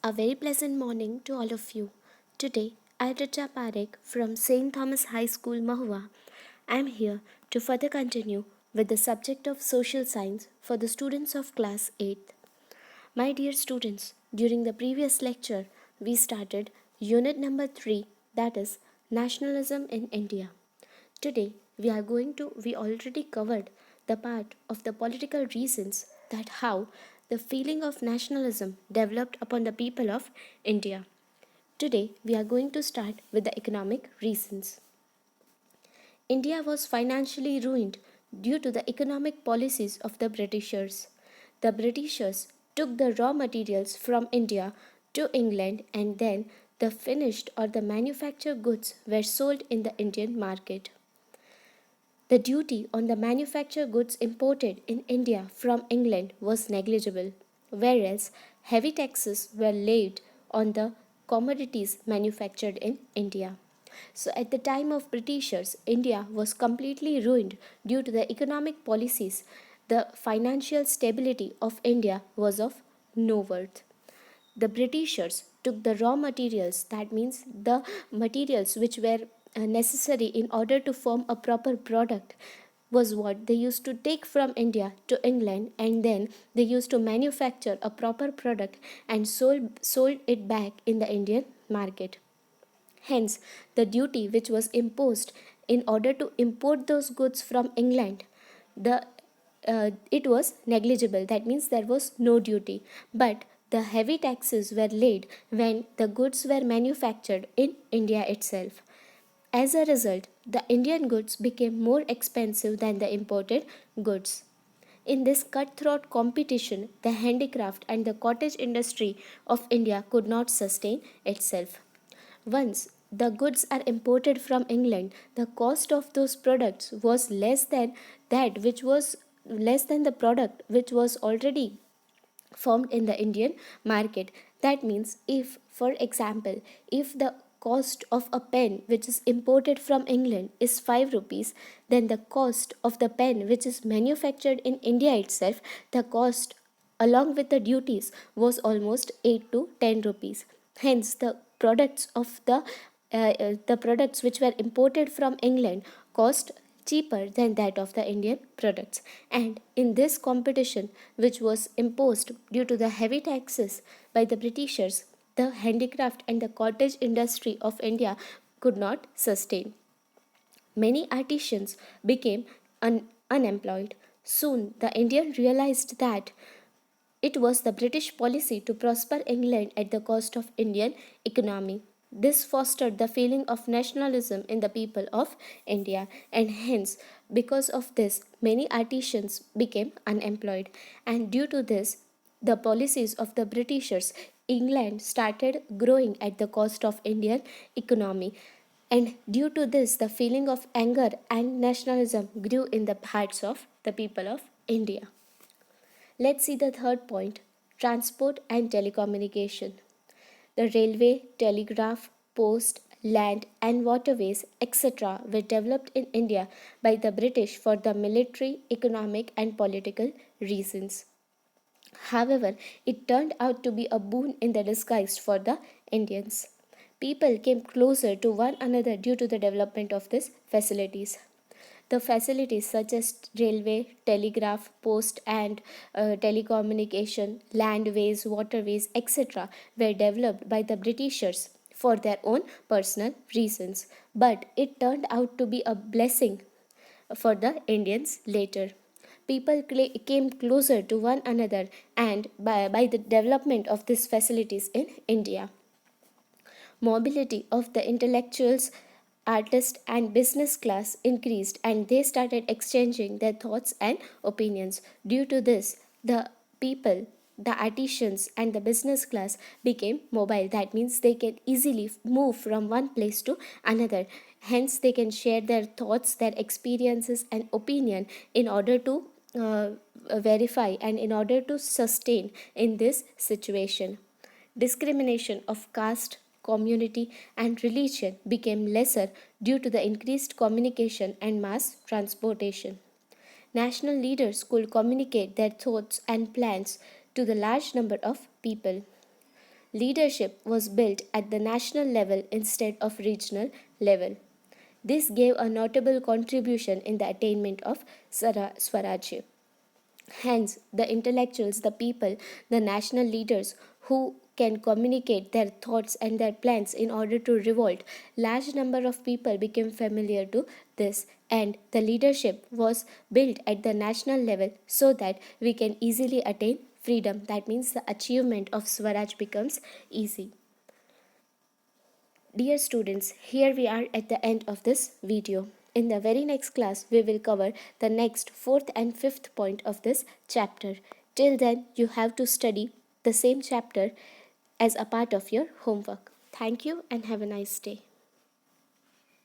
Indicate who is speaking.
Speaker 1: A very pleasant morning to all of you. Today, I, Richa Parekh from St. Thomas High School, Mahua, I am here to further continue with the subject of social science for the students of class 8th. My dear students, during the previous lecture, we started unit number 3, that is Nationalism in India. Today, we already covered the part of the political reasons that how the feeling of nationalism developed upon the people of India. Today, we are going to start with the economic reasons. India was financially ruined due to the economic policies of the Britishers. The Britishers took the raw materials from India to England and then the finished or the manufactured goods were sold in the Indian market. The duty on the manufactured goods imported in India from England was negligible, whereas heavy taxes were laid on the commodities manufactured in India. So, at the time of Britishers, India was completely ruined due to the economic policies. The financial stability of India was of no worth. The Britishers took the raw materials, that means the materials which were necessary in order to form a proper product, was what they used to take from India to England, and then they used to manufacture a proper product and sold it back in the Indian market. Hence, the duty which was imposed in order to import those goods from England, the it was negligible. That means there was no duty. But the heavy taxes were laid when the goods were manufactured in India itself. As a result, the Indian goods became more expensive than the imported goods. In this cutthroat competition, the handicraft and the cottage industry of India could not sustain itself. Once the goods are imported from England, the cost of those products was less than that which was less than the product which was already formed in the Indian market. That means, if, for example, if the cost of a pen which is imported from England is 5 rupees, then the cost of the pen which is manufactured in India itself, the cost along with the duties was almost 8 to 10 rupees. Hence, the products which were imported from England cost cheaper than that of the Indian products. And in this competition, which was imposed due to the heavy taxes by the Britishers, the handicraft and the cottage industry of India could not sustain. Many artisans became unemployed. Soon, the Indian realized that it was the British policy to prosper England at the cost of Indian economy. This fostered the feeling of nationalism in the people of India, and hence, because of this, many artisans became unemployed. And due to this, the policies of the Britishers, England started growing at the cost of Indian economy. And due to this, the feeling of anger and nationalism grew in the hearts of the people of India. Let's see the third point, transport and telecommunication. The railway, telegraph, post, land, and waterways, etc., were developed in India by the British for the military, economic, and political reasons. However, it turned out to be a boon in the disguise for the Indians. People came closer to one another due to the development of these facilities. The facilities such as railway, telegraph, post, and telecommunication, landways, waterways, etc., were developed by the Britishers for their own personal reasons. But it turned out to be a blessing for the Indians later. People came closer to one another and by the development of these facilities in India. Mobility of the intellectuals, artists, and business class increased, and they started exchanging their thoughts and opinions. Due to this, the people, the artisans, and the business class became mobile. That means they can easily move from one place to another. Hence, they can share their thoughts, their experiences, and opinion in order to verify and in order to sustain in this situation. Discrimination of caste, community, and religion became lesser due to the increased communication and mass transportation. National leaders could communicate their thoughts and plans to the large number of people. leadership was built at the national level instead of regional level. This gave a notable contribution in the attainment of Swarajya. Hence, the intellectuals, the people, the national leaders who can communicate their thoughts and their plans in order to revolt, large number of people became familiar to this, and the leadership was built at the national level so that we can easily attain freedom. That means the achievement of Swaraj becomes easy. Dear students, here we are at the end of this video. In the very next class, we will cover the next fourth and fifth point of this chapter. Till then, you have to study the same chapter as a part of your homework. Thank you and have a nice day.